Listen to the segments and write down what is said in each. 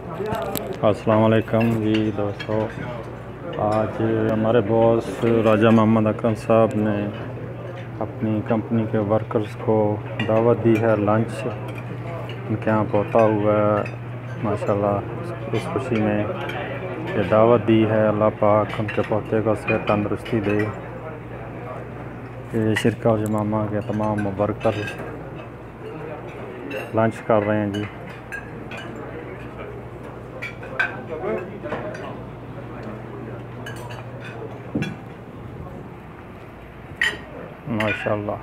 अस्सलाम वालेकुम जी दोस्तों। आज हमारे बॉस राजा मोहम्मद अकरम साहब ने अपनी कंपनी के वर्कर्स को दावत दी है लंच। उनके यहाँ पोता हुआ है माशाल्लाह। इस खुशी में ये दावत दी है, अल्लाह पाक उनके पोते को सेहत तंदरुस्ती दे। ये शिरका और जमामा के तमाम वर्कर लंच कर रहे हैं जी। माशाल्लाह।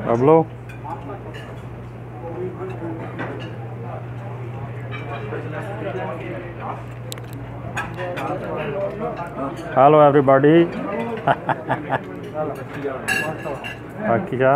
Pablo. Hello everybody. बाकी क्या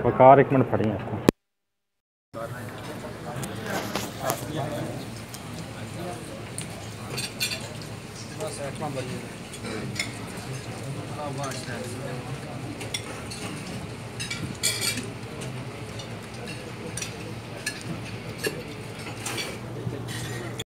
वकार एक मिनट पड़ी आपको।